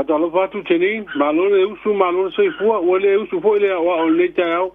Fatalo fatu teni, malone usu malone soifua, wale usu fo ile wa ole tau.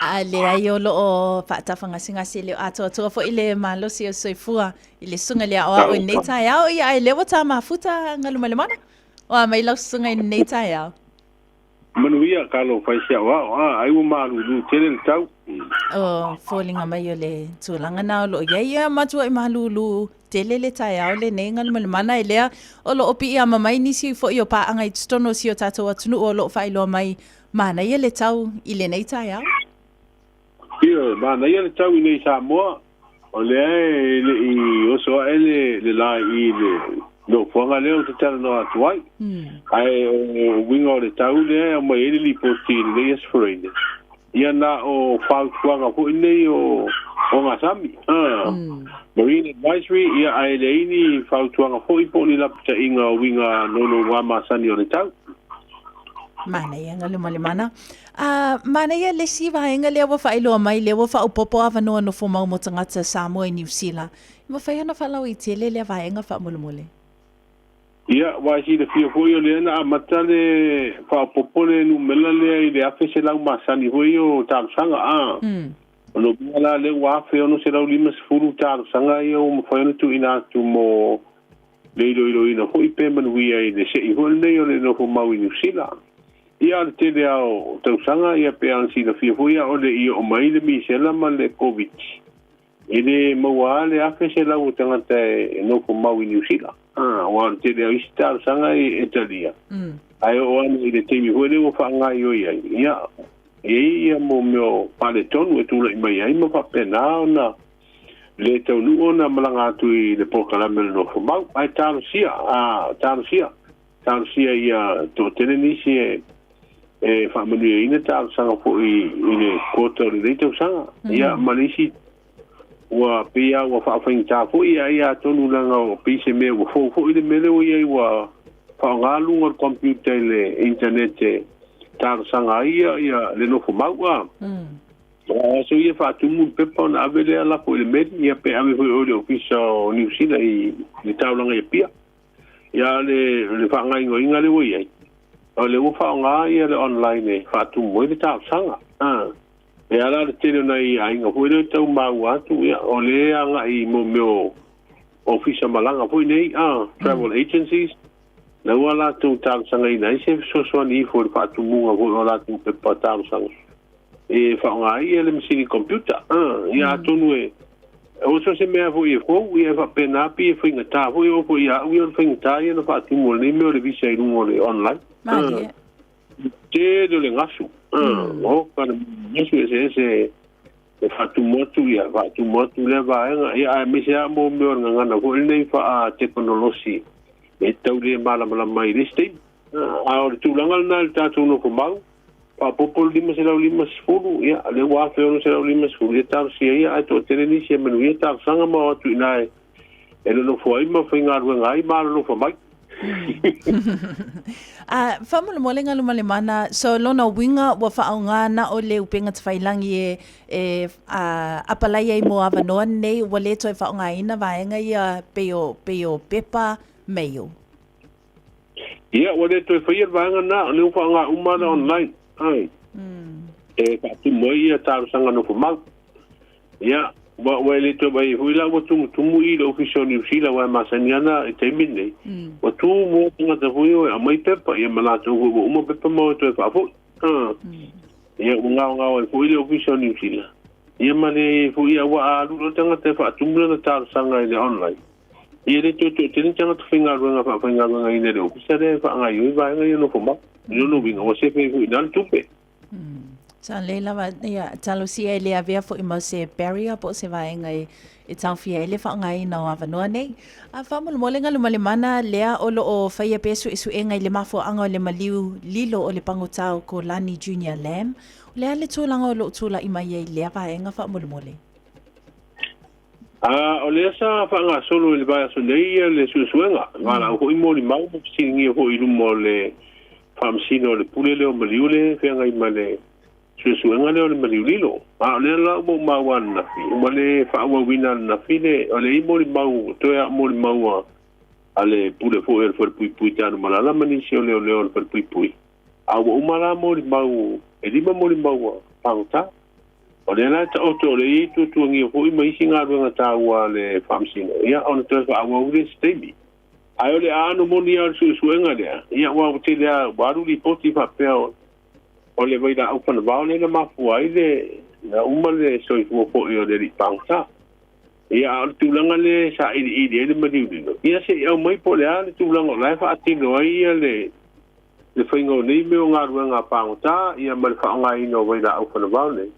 Ale ai o loo faatafagasi le atoatoa foʻi le malosi o soifua I le suga le aʻoaʻo I nei taeao ia e leua tamafuta galumalemana o a mai laususuga I nei taeao Manuia kalo faisia wa ai mo malulu tele le tau. o foliga mai o le tulaga na o loo iai ia matua I malulu tele le taeao lenei galumalemana e lea o loo pii amamai nisi foʻi o paaga I totono si o tatou atunuu o loo faailoa mai manaia le tau I lenei taeao Ia, mana ia le tau I nei Samoa. O le ai le o so ele le la I le no fuanga le o te tala no atuai. Ai o winga o le tau le o mai ele li poti le yes foreigner. Ia na o fau fuanga fu nei o ngasami. Marine advisory ia ai le ini fau fuanga fu ipo ni la pita inga o winga no wa masani o le tau. Mana ia galumalemana. Mana ia le sivaega lea ua faailoa mai lea ua faaupopo avanoa no fo mau mo tagata Samoa I New Zealand. Ua fai ana faalau I tele lea vaega faamolemole. Ia, wa si le fia foi o le na amata le faaupopo le numela lea I le afe se lau masani foi o talusanga O no bala le ua afe ono se lau 5 talusanga ia o mawhai ona tu ina atu mo le iloina foi pe manuia I le se I hoi nei o le no fo mau I New Zealand. Ia le tele au tausanga ia pe ansi na fia fuia o le I o mai le misela ma le COVID. Ele maua le afe se lau tangata e no ko mau I New Zealand. Wa le tele au isi tausanga I Italia. Ai o anu I le teimi hoi le o whaanga I oi ai. Ia mo meo pale tonu e tula I mai ai ma whapena ona le tau nu ona malanga atu I le pokalame le no ko mau. Ai talusia ia to tele nisi e family ina talusanga po I le kota o le tausanga. Ia malisi wa pia wa whaafaing tāpo ia tonu langa o pise mea wa fo I le mele o ia wa whaangalunga o computer le internet e talusanga ia le nofo maua. So ia whaatumu pepa na avele ala po I le mele ia pe ame hoi o le ofisa o New Zealand I le taulanga ia pia. Ia le whaangai inga le o ia. O le ufa nga ia le online e fatu mo le tausanga e ala le tele nei ai nga foi le tau mau atu ia o le anga I mo meo office malanga foi nei travel agencies na wala tu tausanga I nei se so ni foi fatu mo nga foi ala tu pe tausanga e fa nga ia le machine computer ia tonu e o so se mea foi ia fa pena pi foi nga ta foi o foi ia o foi nga ia no fatu mo nei me o le visa I no online te le ngasu o kana yesu ese fatu motu le va ia me se mo me ngana ko nei fa teknologi e tau le mala mai liste a tu langal na ta tu no ko mau pa popol di masela lima sfulu ia le wa fe no se lima sfulu ta si ia to tele ni se menu ia ta sanga mo tu nai e no foi ma fingar ngai ma no fa mai Whamole galumalemana so lona winga wa whaonga na o le upenga tawhailangi e apalai ai mo avanoa nei wa le toi whaonga ina vaenga ia peo pepa meio. Ia wa le toi whaia vaenga na le whaonga umana online. E kati mo ia tarusanga no fumau. Ia wa le to bai huila wa tumu I le official New Zealand wa masaniana e taimine wa tu mo nga ta huio a mai pepa ia malatu ho uma pepa mo to fa fo ia nga wa le official New Zealand ia male fu ia wa alu lo tanga te fa tumu na tar sanga ile online ia le to tini tanga to finga nga fa finga nga ine le official e fa nga yo va nga yo no fo ma yo no vinga wa se fe fu dan tupe Sa leila wa ia talusia ele avea fo ima se barrier po se vaenga e tauwhia ele whaongai na o avanoa nei. A whamole galumalemana lea olo o whaia pesu isu e ngai le mafo anga o le maliu lilo o le pangotau ko Lani Junior Lamb. Lea le tūlanga o lo tūla ima iei lea vaenga whamole. O lea sa whaanga solo le vaya so nei le suenga. Wala o hoi mo li mau singi o hoi lumo le whamsino le pule leo maliu le whianga ima le suenga leo le maliulilo le la mo mawan na fi mo le fa wa wina na fi le o le mo le mau to ya mo le mau ale pule fo e for pui tanu malala manisi o leo for pui a o mala mo li mau e lima mo li mau pauta o le na ta oto le i tu ngi fo i mai singa ruanga ta wa le famsino ia on to fa wa uri stemi ai le anu mo ni ar su suenga le ia wa te le waru li poti fa pe o le vai da au fa na le na mafu ai le na uma le so i fo i o le pauta ia tulanga le sa i le madiu ia se au mai po le ale tulanga lai fa atino ai le whaingo nei meo ngā ruanga pāngota, ia mara whaonga ino wai la au whanawau nei.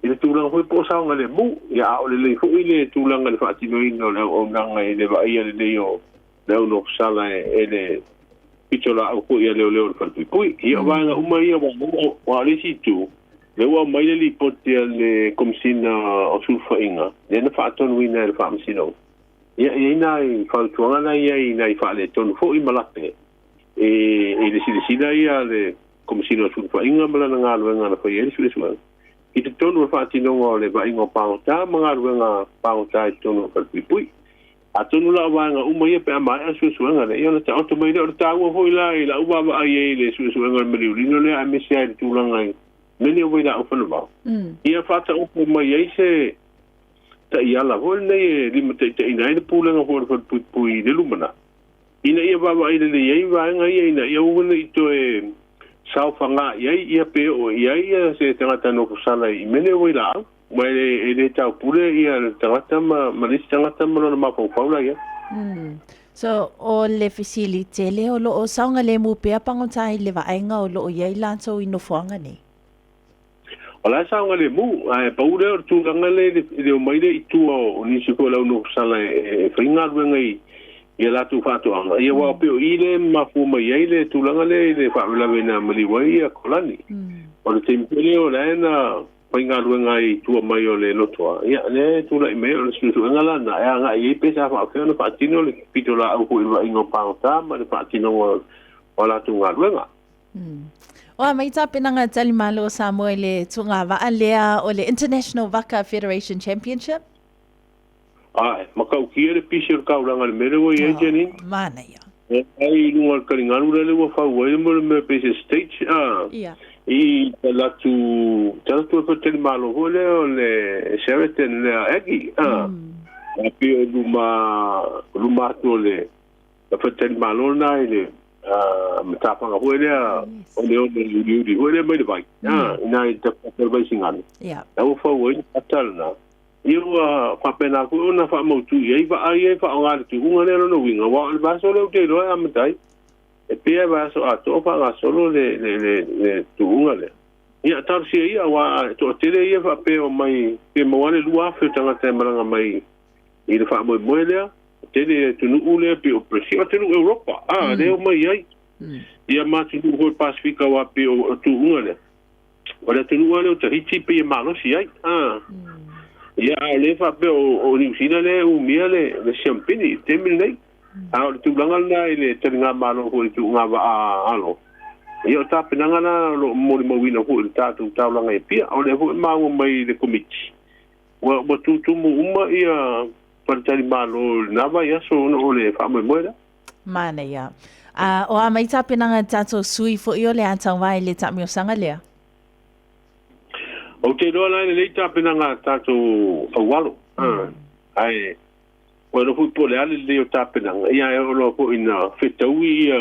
I le tūlanga hui pōsaunga le mu, ia au le lei hui le tūlanga le whaatino ino le au nanga e le waia le leo, le au no kusala e le pitola au hui a leo le whanpui pui. Ia wanga uma ia wa resi tū, le ua mai le li potia le komisina o sulfa inga, le na whaatonu ina le whaamsino. Ia ina i whautuanga na ia ina i whaale tonu fo i malate. E le sila ia le komisina sulfa inga mala na ngā ruenga na whai erisu lesu ang. I te tonu a whaatinonga o le waingo pāngota, mga ruenga pāngota i tonu a whalpui. A tonu la wanga umai pe amai a suesuanga le. Iona ta oto mai le o tāua hoi la i la uwawa ai e le suesuanga le mariurino le a mesi ai le tūlanga i meni o wai la au whanawau. Ia whata upo mai ai se ta i ala hoi nei e lima te ina ai le pūlanga hoi le whalpui le lumana. Ina ia baba ina le iai vaenga ia ina ia ugana ito e sauwhanga iai ia pe o iai ia se tangata no kusala i mene o i lao. Mai le tau pule ia tangata malisi tangata malona mapau paula ia. So o le facility le o lo o saunga le mu pea pangotai le vaenga o lo o iai lanso i no fuanga ni. O la saunga le mu, paure o tūranga le o maile i tua o nisi ko lau no kusala e whainga ruenga i ia latu whātuanga. Ia wā peo i le mafuma iai le tūlanga le whaamelawe na maliwai a kolani. O le tempele o le na whainga ruenga i tua mai o le lotoa. Ia le tūla i mea o le sunusuenga lana. Ia ngā i pesa whaafeo na whaatino le pitola au hui wa ingo pāngota ma le whaatino o latu ngā ruenga. O mai tā penanga tali malo o Samoa le tunga waa lea o le International Waka Federation Championship? Ai, makau kia le pisi o kauranga le mere wai e janin. Mana ia. Ai lunga karingaru le wa whau wai mo le pese stage. Ia. I talatu e pateli malo ho le o le Sheraton le agi. A pio luma to le pateli malo na le matapanga ho le o le uri ho le mai le vai. Ina i te pateli vai singani. Ia. Na o whau wai atalana. Ia whapena ko ona whamautu iai wa ai e whaongare tu unga le rono winga wa al baso le te roa amatai e pia baso a topa nga solo le tu unga le ia tarsi ia wa to tele ia whape o mai pe moane lua fe tanga te maranga mai i le whamoe moe lea tele tunu ule pe o presi o tenu Europa leo mai ai ia ma tunu hoi Pasifika wa pe o tu unga le wa le tunu ule o tahiti pe e malosi ai ia le fa pe o New Zealand le u mia le champagne temil nei a o tu langa na ile tenga malo ko tu nga va alo ia ta penanga na mo mo wina ko ta tu ta langa e pia o le ma mai le committee wa tu mu uma ia per tali malo na va ia so no le fa mo moeda mana ia o a mai ta penanga tato sui fo io le atang vai le ta mi sanga le o te roa lai le ta penanga tato awalo ai o no fu po le ale le ta penanga ia o lo po ina fetaui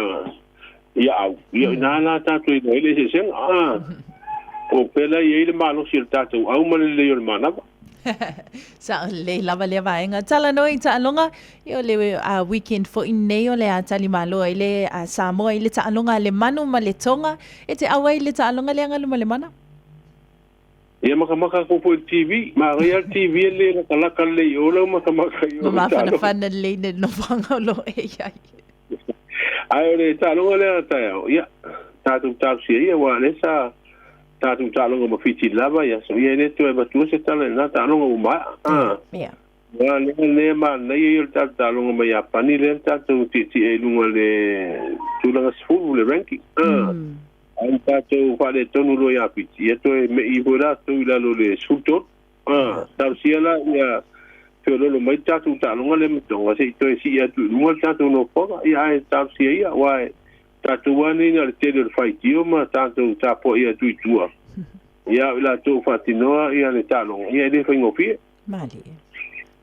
ia au ia na la tato i le se sen o pela ia le malo sil tato au ma le le mana sa le lava le vaenga tala noi ta longa io le weekend fo in nei o le atali malo ile Samoa ile ta longa le manu ma le tonga e te awai le ta longa le anga le mana. Ia makamaka ko po TV, ma real TV le kalaka le ola makamaka yo. Ma fana le ne no fanga lo e ai. Ai le talo le ta ia. Ta si ia wa le sa ta talo ma fiti lava ia so ia le to e batu se tala na talo ma. Ia. Wa le ma na ia ta talo ma ia pani le ta ti e lunga le tulanga sfu le ranking. Ai tato whare tonu roi apiti. Ia toi me i hura tu ila lo le sulto. Tau siala ia lo mai tātou tālonga le matonga se toi si atu lunga tātou no poka ia e tātou si ia wai tātou wani na le tele fai tio ma tātou tāpo ia tui tua ia ila tō whatinoa ia le tālonga ia le whai ngopie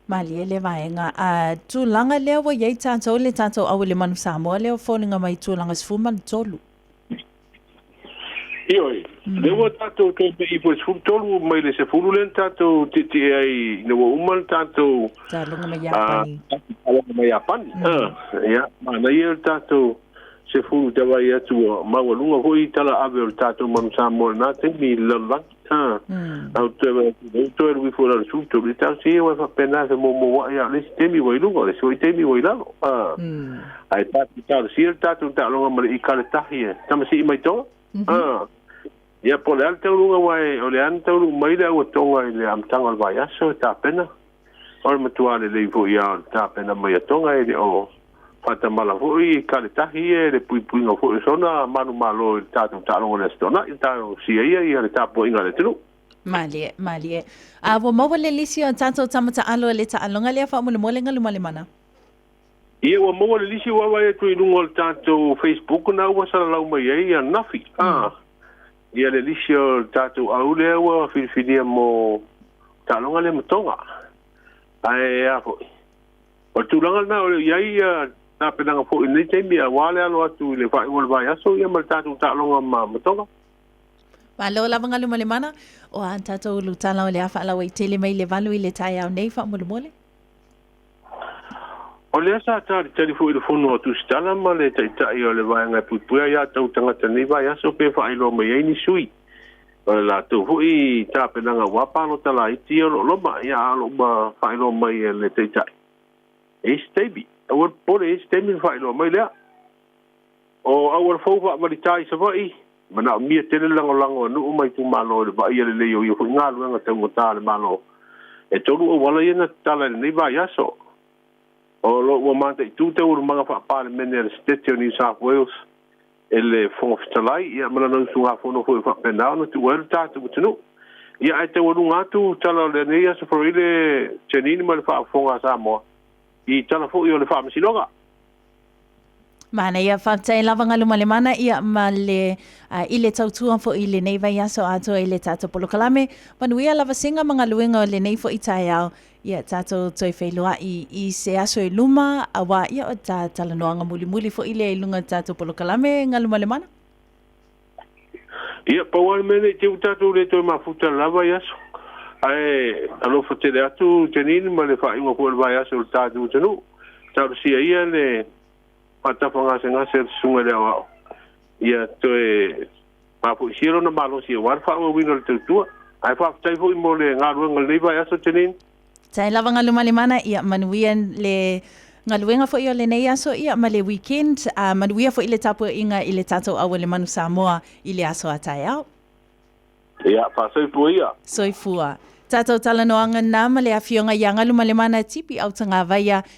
Mali le vaenga a tūlanga leo wa iei tātou le tātou au le manu Samoa leo wholinga mai tūlanga sifuma le tolu Ioi, lewa tātou tōpe I po sifuru tolu mai le sefuru len tātou titi ai lewa uman tātou tālunga mai Japani tālunga mai Japani ia, mana ia tātou sefuru te wai atu mawalunga hoi tala ave o tātou manu Samoa nā te mi lalaki au te wi fora le suto le tātou si wa whapena se momo wa ia le temi wai lunga le soi temi wai lalo ai tātou si tātou tālunga mai I kare tahi tamasi I mai toa ia po le alta urunga wai o le anta urunga mai le au tonga I le amtanga vai aso ta pena o le matua le leifo ia ta pena mai atonga e le o fata mala foi ka le tahi e le pui pui nga foi sona manu malo I tatu talonga le stona I tau sia ia le tapo inga le tunu Malie a wo mawa le lisi o tatou tamata alo le ta alonga le fa mo le molenga lumale mana ia wa mawa le lisi wa wai tu ilunga le tatou Facebook na ua sala lau mai ai a nafi ia le lisi o tātou au lea wa whiriwhiria mo tālonga le matonga. Ai a fo. O tūlanga na o iai nā penanga fo I nei teimi a wale alo atu le whai wale vai aso ia ma tātou tālonga ma matonga. Malo lava ngalu male mana o an tātou lu tāla o le awha alawa I tele mai le valu I le tai au nei wha mole mole. O lea sa tāri tari fo I le fono atu stala ma le taitai o le vaianga pupuia ia tau tangata nei vai aso pe whaelo mai ei ni sui. O le lātou fo I tā penanga wapalo tala I tia lo loma ia alo ma whaelo mai le taitai. E steibi. Awar pore e steibi whaelo mai lea. O awar fauwa maritai sa vai. Mana o mia tele lango anu mai tu malo le vai le leo i fo ngā luenga tau ngota le malo. E toru o wala ia na tala nei vai aso. O lo wa manta I tūte uru mga whapare mene le State o New South Wales e le whongawhitalai ia mana nau sunga whono hui whapenao na tu wairu tātu utinu. Ia ai te waru ngātu tala le nei asa wharile Janine ma le whaafonga Samoa I tala fo I o le whaamasilonga. Mana ia whaptai lava ngalu male mana ia ma le I le tautua fo I le nei vai aso ato I le tātou polokalame. Manuia lava singa mga luenga o le nei fo I tai au. Ia tātou toi whailua I se aso I luma awa ia o tā talanoanga muli fo I le ilunga tātou polokalame ngalu male mana. Ia pauan mene te tātou le toi mafuta lava I aso. Ai alo whatere atu Janine ma le whainga po le vai aso le tātou tanu. Tātou sia ia le patapanga se ngase sunga le awao. Ia toi mafu siro na malo sia warfa o wino le tautua. Ai whaftai fo I mo le ngaruenga le vai aso Janine. Tai lava ngalu male mana ia manuian le ngaluenga fo I o le nei aso ia ma le weekend manuia fo I le tapu inga I le tātou awa le manu Samoa I le aso a tai au. Ia, whasoifua ia. Soifua. Tātou talanoanga nā ma le awhionga ia ngalu male mana tipi au tanga vaia